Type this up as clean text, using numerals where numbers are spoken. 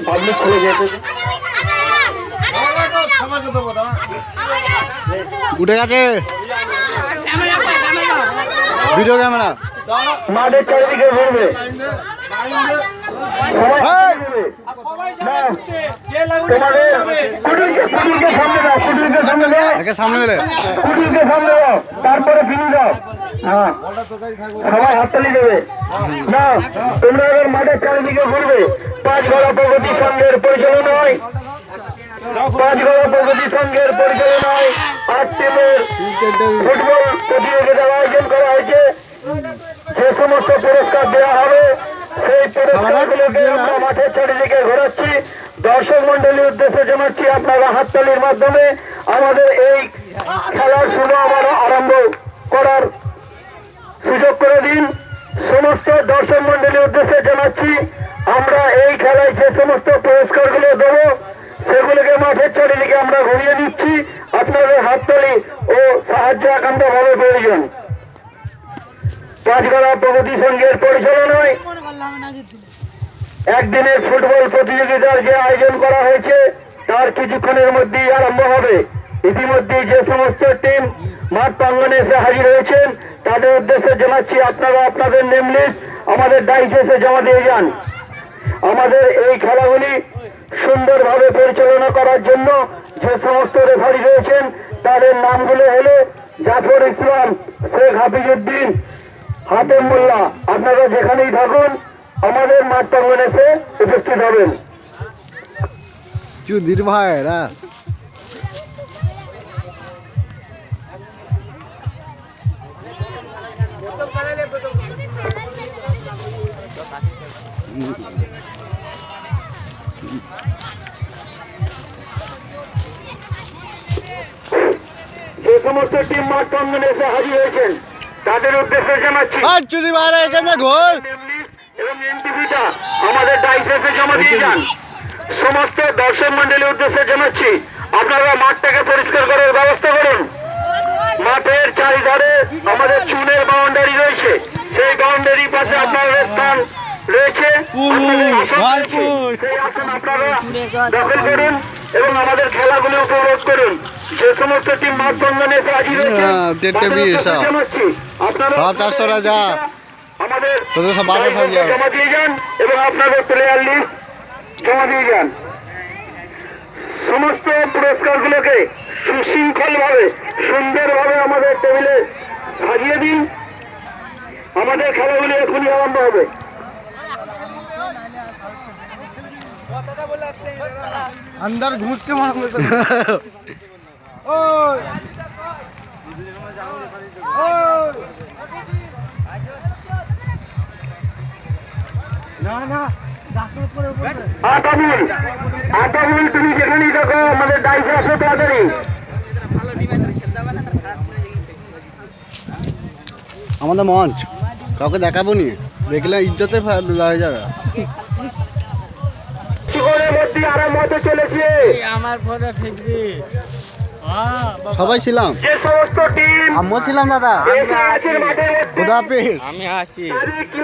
Public খুলে যেতে উঠে গেছে ভিডিও ক্যামেরা মাঠের চারিদিকে ঘুরবে তারপরে ফিরে যাও। হ্যাঁ, সবাই হাততালি দেবে না। তোমরা এবার মাঠের চারিদিকে ঘুরবে। 5 গড়া প্রগতি সংঘের পরিচালনায় 5 গড়া প্রগতি সংঘের পরিচালনায় 8 টিমের ফুটবল প্রতিযোগিতার আয়োজন করা হয়েছে। যে সমস্ত পুরস্কার দেওয়া হবে সেই পুরস্কারগুলোকে আমরা মাঠের চারিদিকে ঘোরাচ্ছি। দর্শক মন্ডলীর উদ্দেশ্যে জানাচ্ছি আপনারা হাততালির মাধ্যমে আমাদের এই খেলার শুভ আরম্ভ করার সুযোগ করে দিন। সমস্ত দর্শক মন্ডলীর উদ্দেশ্যে জানাচ্ছি আমরা এই খেলায় যে সমস্ত পুরস্কারগুলো দেব সেগুলোকে মাঠের চারিদিকে আমরা ঘুরিয়ে দিচ্ছি। আপনাদের হাততালি ও সাহায্য একান্তভাবে প্রয়োজন। 5 গড়া প্রগতি সংঘের পরিচালনায় একদিনের ফুটবল প্রতিযোগিতার যে আয়োজন করা হয়েছে তার কিছুক্ষণের মধ্যেই আরম্ভ হবে। ইতিমধ্যেই যে সমস্ত টিম মাঠ প্রাঙ্গণে এসে হাজির হয়েছেন তাদের উদ্দেশ্যে জানাচ্ছি আপনারা আপনাদের নেম লিস্ট আমাদের ডাইসে এসে জমা দিয়ে যান। আমাদের এই খেলাগুলি সুন্দরভাবে পরিচালনা করার জন্য যে সমস্ত রেফারি রয়েছেন তাদের নামগুলো হলো জাফর ইসলাম, শেখ হাফিজউদ্দিন, হাতেম মোল্লা। আপনারা যেখানেই থাকুন আমাদের মাঠ প্রাঙ্গণে এসে উপস্থিত হবেন। চুদির ভাইরা যে সমস্ত টিম মাঠ প্রাঙ্গণে এসে হাজির হয়েছেন তাদের উদ্দেশ্যে জানাচ্ছি চুদি ভাইরা এখানে গোল এবং এনটিভিটা আমাদের ডাইসে এসে জমা দিয়ে যান। সমস্ত দর্শক মন্ডলীর উদ্দেশ্যে জানাচ্ছি আপনারা মাঠটাকে পরিষ্কার করার ব্যবস্থা করুন। মাঠের চারিধারে আমাদের চুনের বাউন্ডারি রয়েছে, সেই বাউন্ডারি পাশে আপনাদের স্থান রয়েছে, সেই আসন আপনারা দখল করুন এবং আমাদের খেলাগুলি উপভোগ করুন। যে সমস্ত টিম মাঠ প্রাঙ্গণে এসে হাজির হয়েছে জানাচ্ছি আপনারা আমাদের জমা দিয়ে যান এবং আপনাদের প্লেয়ার লিস্ট জমা দিয়ে যান। সমস্ত পুরস্কারগুলোকে সুশৃঙ্খলভাবে সুন্দরভাবে আমাদের টেবিলে সাজিয়ে দিন। আমাদের খেলাগুলি এখনই আরম্ভ হবে। अंदर घुस के আতামুল তুমি যেখানেই দেখো আমাদের ডাইসে আসো তাড়াতাড়ি। আমাদের মঞ্চ কাউকে দেখাবো নি, দেখলে ইজ্জতে হয়ে যাবে। আরাম হতে চলেছে আমার ফোনে ফিরবি সবাই ছিলাম, যে সমস্ত টিম আমিও ছিলাম দাদা। মাঠের মধ্যে খোদা হাফেজ। আমি আছি।